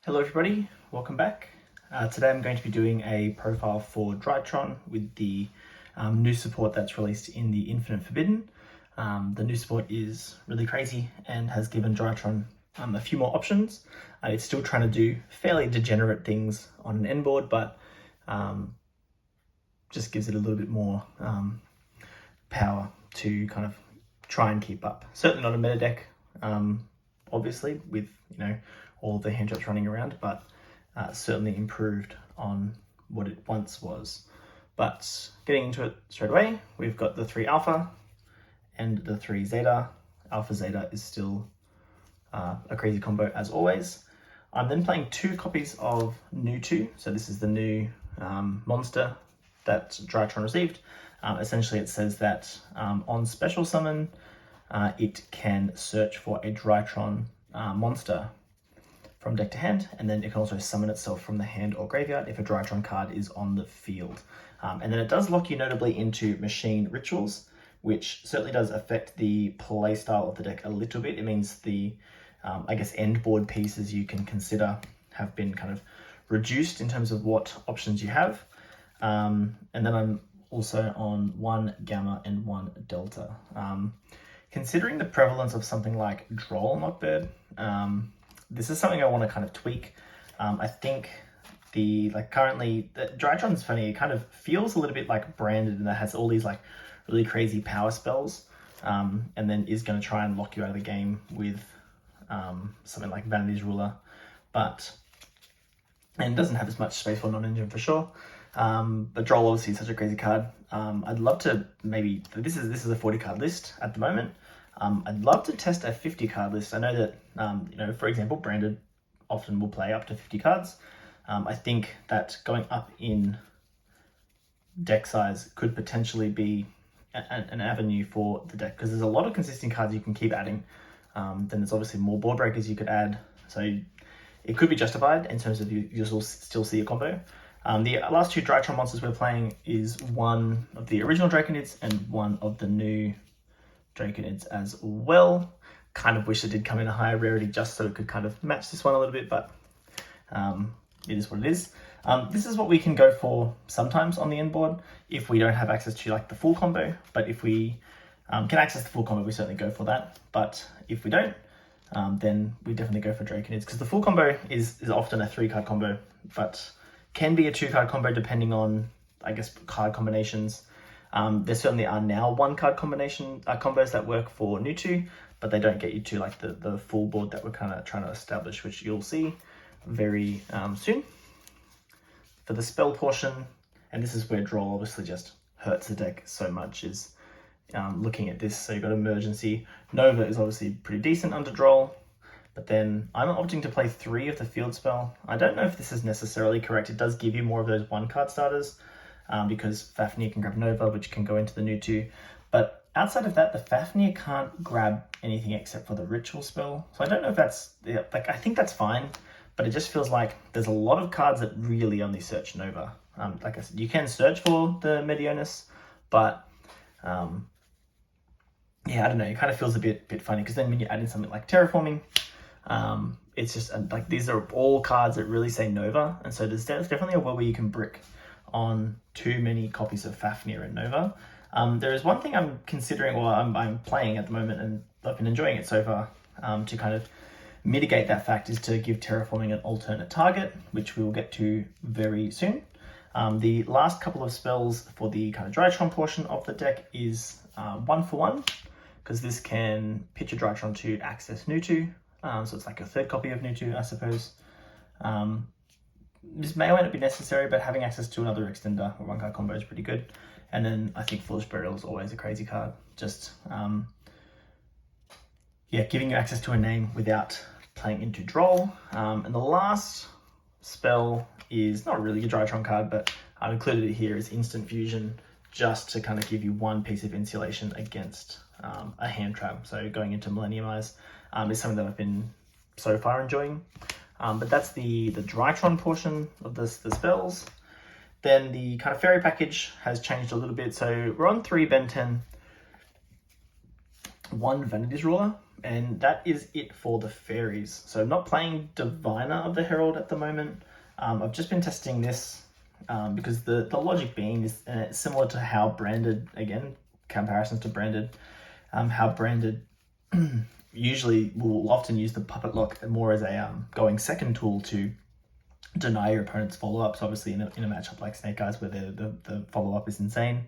Hello everybody, welcome back. Today I'm going to be doing a profile for Drytron with the new support that's released in the Infinite Forbidden. The new support is really crazy and has given Drytron a few more options. It's still trying to do fairly degenerate things on an end board, but just gives it a little bit more power to kind of try and keep up. Certainly not a meta deck, obviously, with all the hand drops running around, but certainly improved on what it once was. But getting into it straight away, we've got the 3 Alpha and the 3 Zeta. Alpha Zeta is still a crazy combo as always. I'm then playing 2 copies of Nu2, so this is the new monster that Drytron received. Essentially it says that on special summon, it can search for a Drytron monster from deck to hand, and then it can also summon itself from the hand or graveyard if a Drytron card is on the field. And then it does lock you notably into machine rituals, which certainly does affect the play style of the deck a little bit. It means the, I guess, end board pieces you can consider have been kind of reduced in terms of what options you have. And then I'm also on 1 Gamma and 1 Delta. Considering the prevalence of something like Droll Knockbird, this is something I want to kind of tweak. I think currently the Drytron's funny. It kind of feels a little bit like branded, and that has all these really crazy power spells, and then is going to try and lock you out of the game with something like Vanity's Ruler, and doesn't have as much space for non-engine for sure. But Droll obviously is such a crazy card. I'd love to maybe, this is a 40 card list at the moment. I'd love to test a 50 card list. I know that, for example, branded often will play up to 50 cards. I think that going up in deck size could potentially be an avenue for the deck, because there's a lot of consistent cards you can keep adding. Then there's obviously more board breakers you could add. So it could be justified in terms of you'll still see a combo. The last 2 Drytron monsters we're playing is one of the original Draconids and one of the new Draconids as well. Kind of wish it did come in a higher rarity just so it could kind of match this one a little bit, but it is what it is. This is what we can go for sometimes on the end board if we don't have access to the full combo, but if we can access the full combo, we certainly go for that. But if we don't, then we definitely go for Draconids, because the full combo is often a 3-card combo, but can be a 2-card combo depending on, I guess, card combinations. There certainly are now 1-card combination combos that work for Nu2, but they don't get you to the full board that we're kind of trying to establish, which you'll see very soon. For the spell portion, and this is where Droll obviously just hurts the deck so much, is looking at this. So you've got Emergency. Nova is obviously pretty decent under Droll, but then I'm opting to play 3 of the field spell. I don't know if this is necessarily correct. It does give you more of those 1-card starters, because Fafnir can grab Nova, which can go into the Nu2. But outside of that, the Fafnir can't grab anything except for the ritual spell. So I don't know if that's, I think that's fine, but it just feels like there's a lot of cards that really only search Nova. Like I said, you can search for the Medionis, but yeah, I don't know, it kind of feels a bit funny, because then when you add in something like Terraforming, it's just these are all cards that really say Nova, and so there's definitely a world where you can brick on too many copies of Fafnir and Nova. There is one thing I'm considering, or I'm playing at the moment, and I've been enjoying it so far, to kind of mitigate that fact, is to give Terraforming an alternate target, which we will get to very soon. The last couple of spells for the kind of Drytron portion of the deck is 1-for-1, because this can pitch a Drytron to access Nu2. So it's like a 3rd copy of Nu2, I suppose. This may or may not be necessary, but having access to another extender or 1-card combo is pretty good. And then I think Foolish Burial is always a crazy card. Just, giving you access to a name without playing into Droll. And the last spell is not really a Drytron card, but I've included it here as Instant Fusion, just to kind of give you 1 piece of insulation against a hand trap. So going into Millennium Eyes is something that I've been so far enjoying. But that's the Drytron portion of the spells. Then the kind of fairy package has changed a little bit. So we're on 3 Ben 10. 1 Vanities Ruler, and that is it for the fairies. So I'm not playing Diviner of the Herald at the moment. I've just been testing this because the logic being is similar to how Branded, again, comparisons to Branded, how Branded usually will often use the Puppet Lock more as a going second tool to deny your opponent's follow-ups. Obviously in a matchup like Snake Eyes where the follow-up is insane.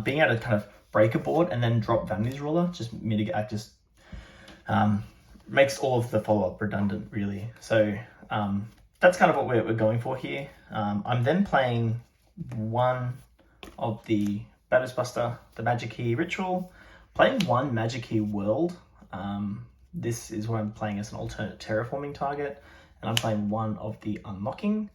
Being able to kind of break a board and then drop Vanities Ruler just mitigate, makes all of the follow-up redundant, really. So that's kind of what we're going for here. I'm then playing 1 of the Baddest Buster, the Magic Key Ritual, playing 1 Magic Key World. This is what I'm playing as an alternate terraforming target, and I'm playing 1 of the Unlocking.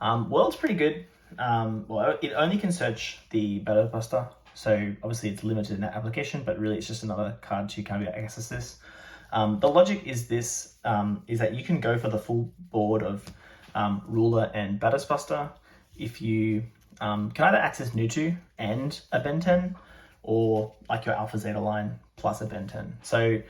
World's pretty good. Well, it only can search the Baddest Buster, so obviously it's limited in that application, but really it's just another card to kind of access this. The logic is this, is that you can go for the full board of Ruler and Baddest Buster if you can either access Nu2 and a Ben 10, or like your Alpha Zeta line plus a Ben 10. So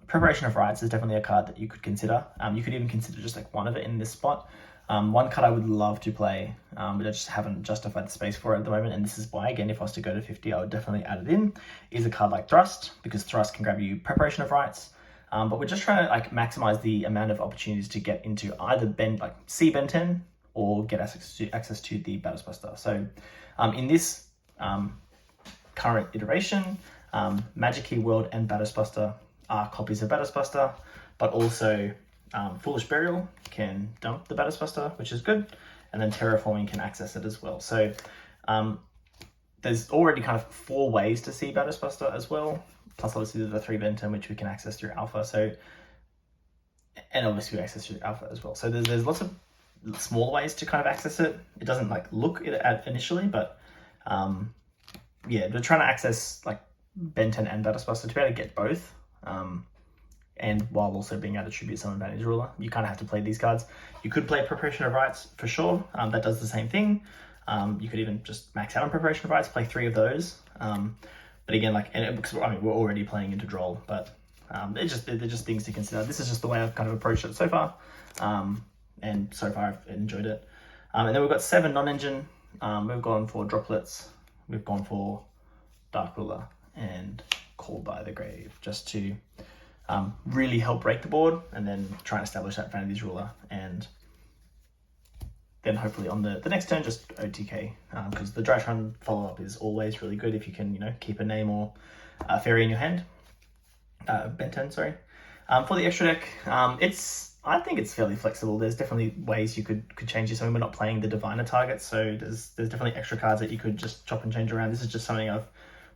Preparation of Rites is definitely a card that you could consider. You could even consider just like 1 of it in this spot. One card I would love to play, but I just haven't justified the space for it at the moment, and this is why, again, if I was to go to 50, I would definitely add it in, is a card like Thrust, because Thrust can grab you Preparation of Rites. But we're just trying to like maximize the amount of opportunities to get into either C Ben 10 or get access to the Baddest Buster. So in this current iteration, Magic Key World and Baddest Buster are copies of Baddest Buster, but also Foolish Burial can dump the Baddest Buster, which is good, and then Terraforming can access it as well. So there's already kind of 4 ways to see Baddest Buster as well, plus obviously the 3 Ben 10, which we can access through Alpha. So, and obviously we access through Alpha as well. So there's lots of small ways to kind of access it. It doesn't like look at initially, but yeah, we're trying to access like Ben 10 and Baddest Buster to be able to get both. And while also being able to tribute some Vanities Ruler, you kind of have to play these cards. You could play Preparation of Rites for sure. That does the same thing. You could even just max out on Preparation of Rites, play 3 of those. But again, like, I mean, we're already playing into Droll, but they're just things to consider. This is just the way I've kind of approached it so far, and so far I've enjoyed it. And then we've got 7 non-engine. We've gone for Droplets. We've gone for Dark Ruler and Called by the Grave, just to really help break the board and then try and establish that Vanities Ruler, and then hopefully on the next turn just OTK, because the Drytron follow-up is always really good if you can, you know, keep a name or a fairy in your hand. Ben 10, sorry. For the extra deck, I think it's fairly flexible. There's definitely ways you could change this. I mean, we're not playing the Diviner target, so there's definitely extra cards that you could just chop and change around. This is just something I've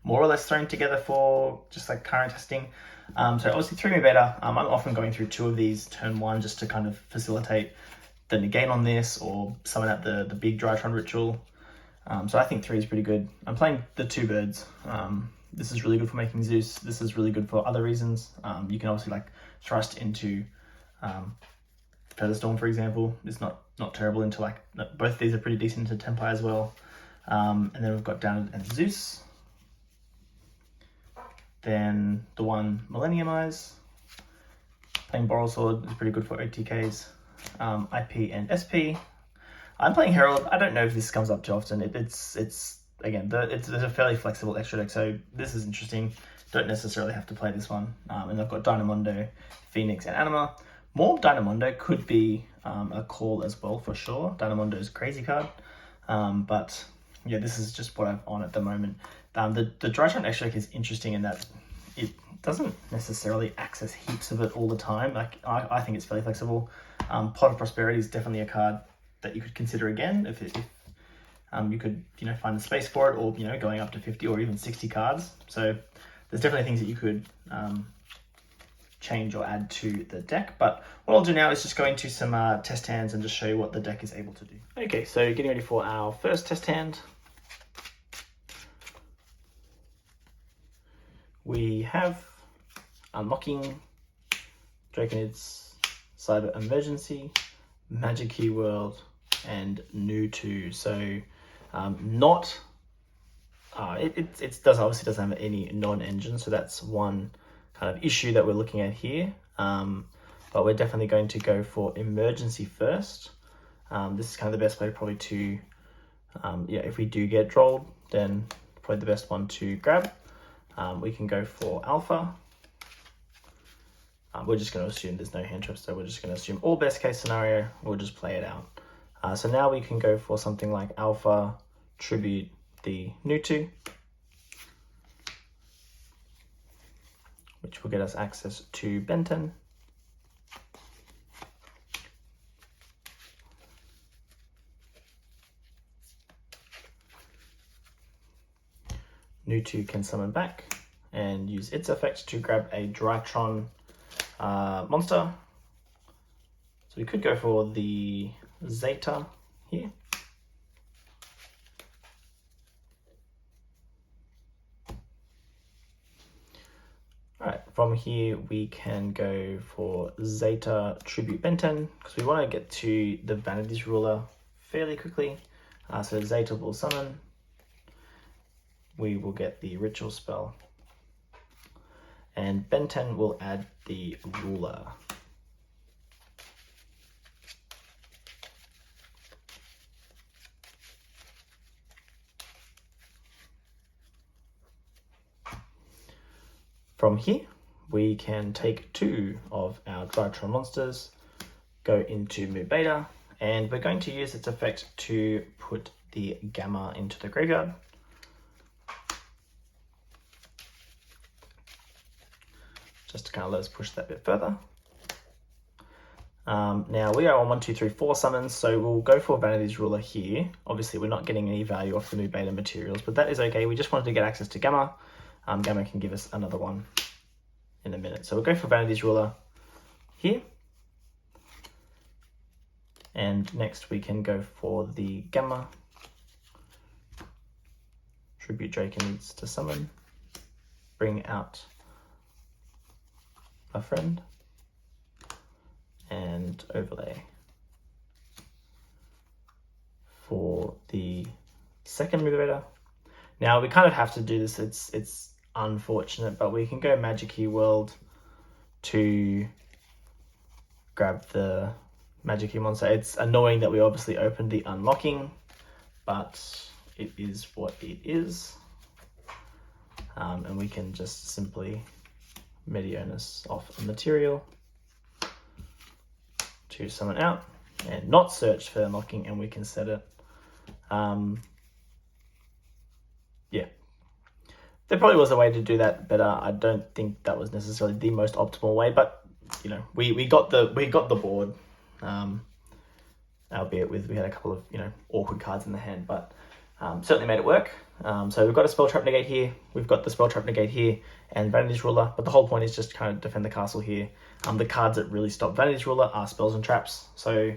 more or less thrown together for just like current testing. So obviously 3 beta, I'm often going through 2 of these turn 1 just to kind of facilitate the negate on this or summon out the big Drytron ritual. So I think 3 is pretty good. I'm playing the 2 birds. This is really good for making Zeus. This is really good for other reasons. You can obviously like thrust into Featherstorm, for example. It's not terrible into like, both of these are pretty decent into Templar as well. And then we've got Down and Zeus. Then the 1 Millennium Eyes. Playing Boral Sword is pretty good for OTKs. IP and SP. I'm playing Herald. I don't know if this comes up too often. It's again, it's a fairly flexible extra deck, so this is interesting. Don't necessarily have to play this one. And I've got Dynamondo, Phoenix, and Anima. More Dynamondo could be a call as well for sure. Dynamondo's a crazy card, but yeah, this is just what I'm on at the moment. The Drytron extra deck is interesting in that it doesn't necessarily access heaps of it all the time. Like I think it's fairly flexible. Pot of Prosperity is definitely a card that you could consider again if you could, you know, find the space for it, or, you know, going up to 50 or even 60 cards. So there's definitely things that you could change or add to the deck. But what I'll do now is just go into some test hands and just show you what the deck is able to do. Okay, so getting ready for our first test hand. We have Unlocking, Draconids, Cyber Emergency, Magic Key World, and Nu2. So not it obviously doesn't have any non-engine, so that's one kind of issue that we're looking at here. But we're definitely going to go for emergency first. This is kind of the best way probably to, if we do get drolled, then probably the best one to grab. We can go for alpha. We're just going to assume there's no hand traps, so we're just going to assume all best case scenario. We'll just play it out. So now we can go for something like alpha, tribute the Nu2, which will get us access to Benton. Nu2 can summon back and use its effect to grab a Drytron monster. So we could go for the Zeta here. Alright, from here we can go for Zeta Tribute Benton because we want to get to the Vanities Ruler fairly quickly. So Zeta will summon. We will get the Ritual spell. And Benton will add the Ruler. From here, we can take 2 of our Drytron monsters, go into Mu Beta, and we're going to use its effect to put the Gamma into the graveyard. Just to kind of let us push that bit further. Now we are on 1, 2, 3, 4 summons, so we'll go for Vanities Ruler here. Obviously we're not getting any value off the Mu Beta materials, but that is okay. We just wanted to get access to Gamma. Gamma can give us another one in a minute. So we'll go for Vanities Ruler here. And next we can go for the Gamma. Tribute Draconids to summon. Bring out a friend. And overlay for the second Mu Beta. Now we kind of have to do this, it's unfortunate, but we can go Magic Key World to grab the Magic Key monster. It's annoying that we obviously opened the unlocking, but it is what it is. And we can just simply Medionis off a material to summon out and not search for unlocking, and we can set it. Yeah. There probably was a way to do that better. I don't think that was necessarily the most optimal way, but you know, we got the board. Albeit we had a couple of awkward cards in the hand, but certainly made it work. So we've got a Spell Trap Negate here, we've got the Spell Trap Negate here, and Vanities Ruler, but the whole point is just to kind of defend the castle here. The cards that really stop Vanities Ruler are spells and traps, so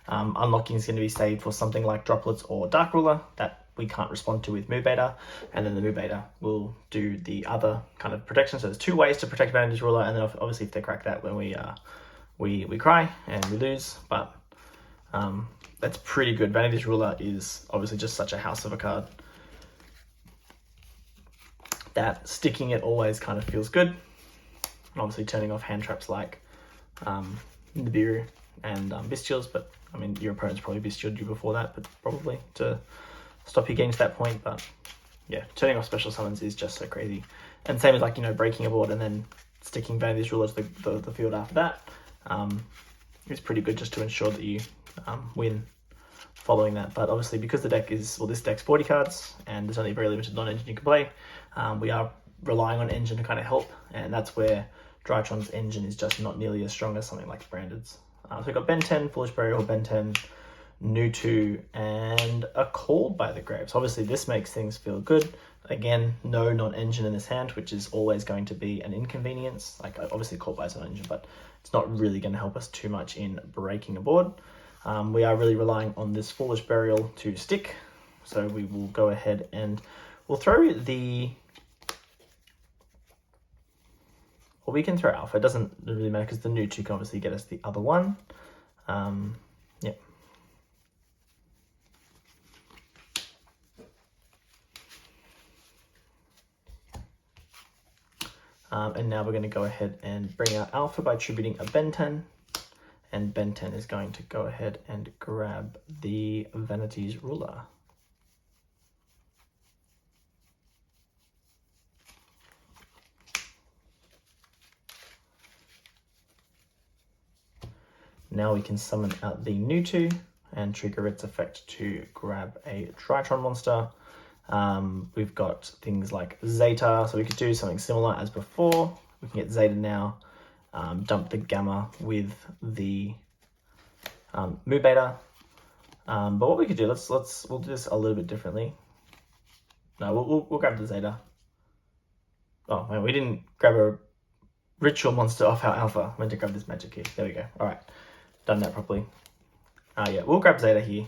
unlocking is going to be saved for something like Droplets or Dark Ruler that we can't respond to with Mu Beta, and then the Mu Beta will do the other kind of protection. So there's 2 ways to protect Vanities Ruler, and then obviously if they crack that, when we cry and we lose, but that's pretty good. Vanities Ruler is obviously just such a house of a card that sticking it always kind of feels good. And obviously turning off hand traps like Nibiru and Bestials, but I mean your opponent's probably Bestialed you before that, but probably to stop you getting to that point. But yeah, turning off special summons is just so crazy. And same as like breaking a board and then sticking Vanities Ruler to the field after that. It's pretty good just to ensure that you win following that. But obviously because the deck is, well, this deck's 40 cards and there's only very limited non-engine you can play, we are relying on engine to kind of help, and that's where Drytron's engine is just not nearly as strong as something like Branded's. So we've got Ben 10, Foolish Burial, Ben 10, Nu2, and a Called by the Grave. So obviously this makes things feel good. Again, no non-engine in this hand, which is always going to be an inconvenience. Like obviously Called by is non-engine, but it's not really going to help us too much in breaking a board. We are really relying on this Foolish Burial to stick. So we will go ahead and we'll throw the... Well, we can throw Alpha. It doesn't really matter because the Nu2 can obviously get us the other one. Yeah. And now we're going to go ahead and bring out alpha by attributing a Ben 10. And Ben 10 is going to go ahead and grab the vanities ruler. Now we can summon out the Nu2 and trigger its effect to grab a Drytron monster. We've got things like Zeta, so we could do something similar as before. We can get Zeta now, dump the Gamma with the Mu Beta. But what we could do, we'll do this a little bit differently. No, we'll grab the Zeta. Oh man, we didn't grab a ritual monster off our alpha. I meant to grab this magic key. There we go. All right, done that properly. Yeah, we'll grab Zeta here,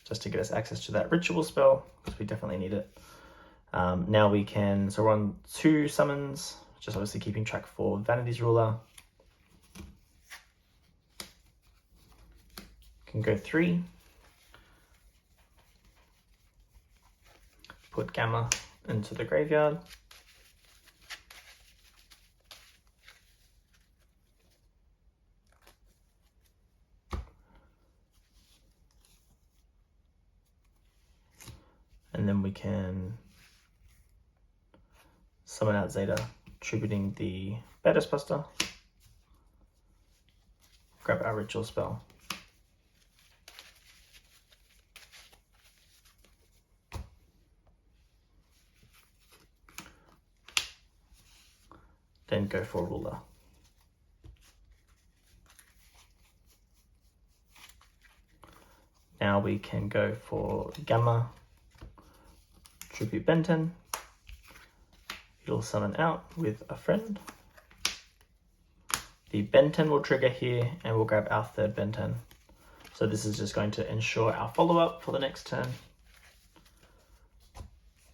just to get us access to that ritual spell, because we definitely need it. Now we can, so we're on 2 summons, just obviously keeping track for Vanity's Ruler. Can go 3. Put Gamma into the graveyard. And then we can summon out Zeta, attributing the Baddest Buster. Grab our ritual spell. Then go for ruler. Now we can go for Gamma, tribute Ben 10. It'll summon out with a friend. The Ben 10 will trigger here and we'll grab our 3rd Ben 10. So this is just going to ensure our follow-up for the next turn.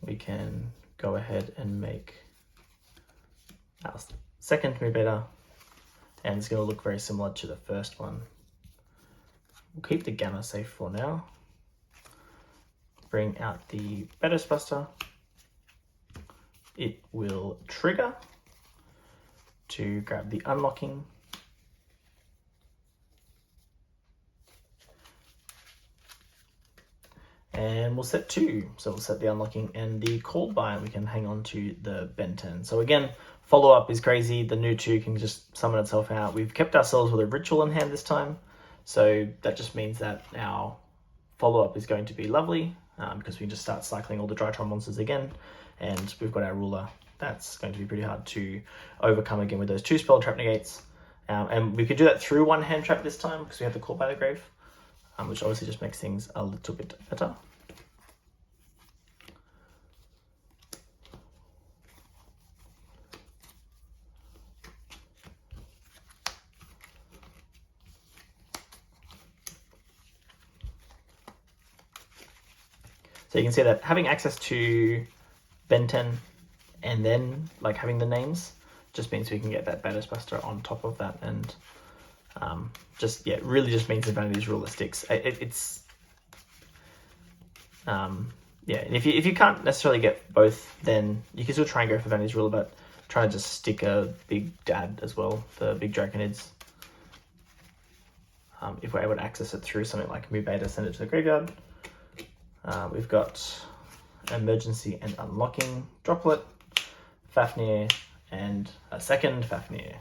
We can go ahead and make our 2nd Mu Beta, and it's going to look very similar to the first one. We'll keep the Gamma safe for now. Bring out the Baddest Buster. It will trigger to grab the unlocking. And we'll set 2. So we'll set the unlocking and the called by, and we can hang on to the Ben 10. So again, follow-up is crazy. The Nu2 can just summon itself out. We've kept ourselves with a ritual in hand this time. So that just means that our follow-up is going to be lovely, because we can just start cycling all the Drytron monsters again. And we've got our ruler. That's going to be pretty hard to overcome again with those 2 spell trap negates. And we could do that through 1 hand trap this time, because we have the call by the grave, which obviously just makes things a little bit better. So you can see that having access to Ben 10 and then like having the names just means we can get that Baddest Buster on top of that, and it really just means the Vanity's Ruler sticks. And if you can't necessarily get both, then you can still try and go for Vanity's Ruler, but try to just stick a big dad as well, the big Draconids. If we're able to access it through something like Mu Beta, send it to the graveyard. We've got Emergency and Unlocking, Droplet, Fafnir, and a 2nd Fafnir.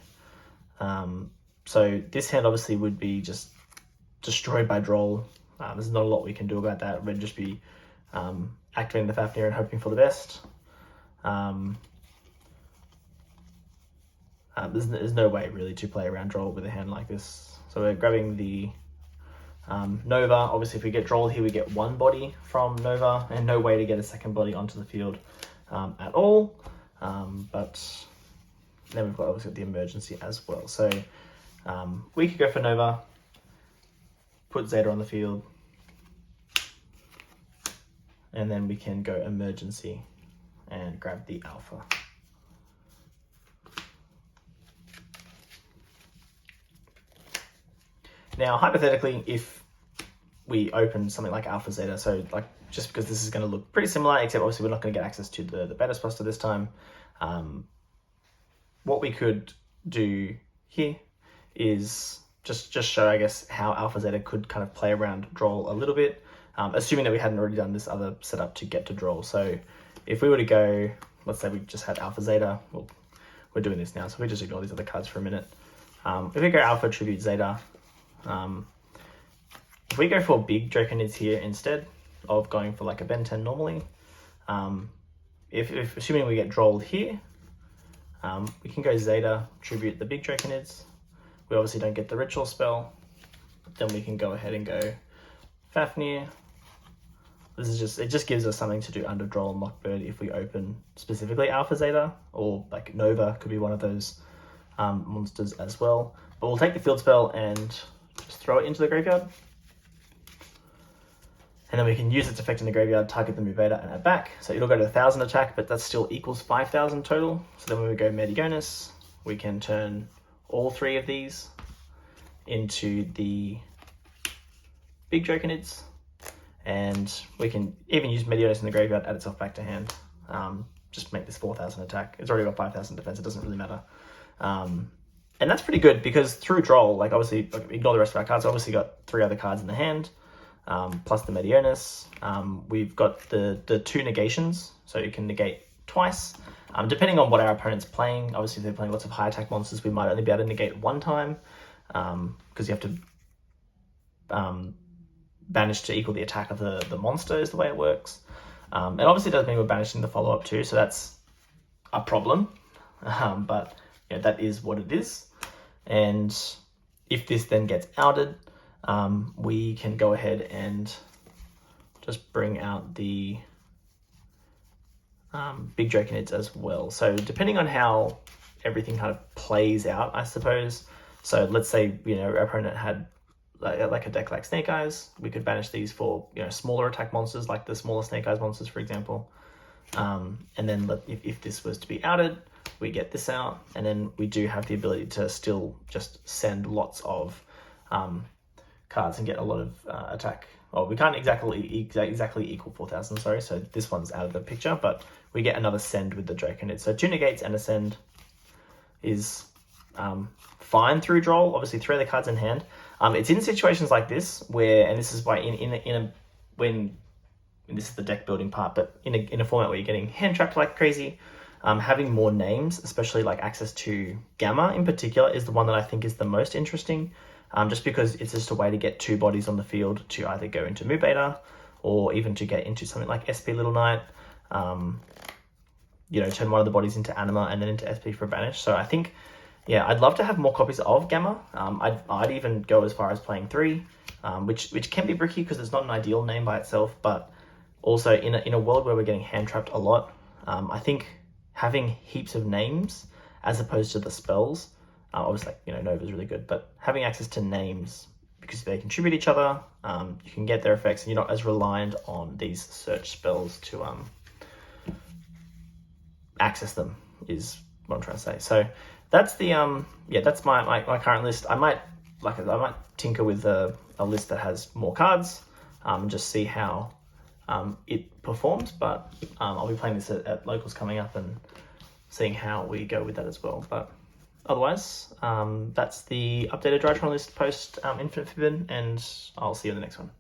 So this hand obviously would be just destroyed by Droll. There's not a lot we can do about that. We'd just be activating the Fafnir and hoping for the best. There's no way really to play around Droll with a hand like this. So we're grabbing the Nova. Obviously if we get Droll here, we get 1 body from Nova, and no way to get a 2nd body onto the field at all. But then we've got obviously the Emergency as well. So we could go for Nova, put Zeta on the field, and then we can go Emergency and grab the Alpha. Now, hypothetically, if we open something like Alpha Zeta. So like, just because this is going to look pretty similar, except obviously we're not going to get access to the beta sposter this time. What we could do here is just show, I guess, how Alpha Zeta could kind of play around Droll a little bit, assuming that we hadn't already done this other setup to get to Droll. So if we were to go, let's say we just had Alpha Zeta, well, we're doing this now, so we just ignore these other cards for a minute. If we go Alpha Tribute Zeta, if we go for big Draconids here instead of going for like a Ben 10 normally, if assuming we get Drolled here, we can go Zeta, Tribute the big Draconids. We obviously don't get the Ritual spell. Then we can go ahead and go Fafnir. It just gives us something to do under Droll and Lockbird if we open specifically Alpha Zeta, or like Nova could be one of those monsters as well. But we'll take the field spell and just throw it into the graveyard. And then we can use its effect in the graveyard, target the Mubeta and add back. So it'll go to 1,000 attack, but that still equals 5,000 total. So then when we go Medionis, we can turn all three of these into the big Draconids. And we can even use Medionis in the graveyard, add itself back to hand. Just make this 4,000 attack. It's already got 5,000 defense, it doesn't really matter. And that's pretty good because through Droll, like obviously, ignore the rest of our cards, obviously got 3 other cards in the hand. Plus the Medionis. We've got the 2 negations, so you can negate twice. Depending on what our opponent's playing, obviously if they're playing lots of high attack monsters, we might only be able to negate 1 time, because you have to banish to equal the attack of the monster is the way it works. And obviously it does mean we're banishing the follow-up too, so that's a problem, but yeah, that is what it is. And if this then gets outed, we can go ahead and just bring out the big Draconids as well. So depending on how everything kind of plays out, I suppose. So let's say, our opponent had like a deck like Snake Eyes, we could banish these for, smaller attack monsters, like the smaller Snake Eyes monsters, for example. And then if this was to be outed, we get this out, and then we do have the ability to still just send lots of cards and get a lot of attack. Well, we can't exactly equal 4,000, sorry, so this one's out of the picture, but we get another send with the Draconid. So 2 negates and a send is fine through Droll. Obviously 3 other cards in hand. It's in situations like this where, and this is why when this is the deck building part, but in a format where you're getting hand trapped like crazy, having more names, especially like access to Gamma in particular, is the one that I think is the most interesting. Just because it's just a way to get 2 bodies on the field to either go into Mubeta or even to get into something like SP Little Knight, turn one of the bodies into Anima and then into SP for Banish. So I think, yeah, I'd love to have more copies of Gamma. I'd even go as far as playing 3, which can be bricky because it's not an ideal name by itself, but also in a world where we're getting hand trapped a lot, I think having heaps of names as opposed to the spells, obviously, Nova's really good, but having access to names, because they contribute each other, you can get their effects, and you're not as reliant on these search spells to access them, is what I'm trying to say. So that's the that's my current list. I might tinker with a list that has more cards, and just see how it performs. But I'll be playing this at locals coming up and seeing how we go with that as well. But otherwise, that's the updated Drytron list post Infinite Fibbin, and I'll see you in the next one.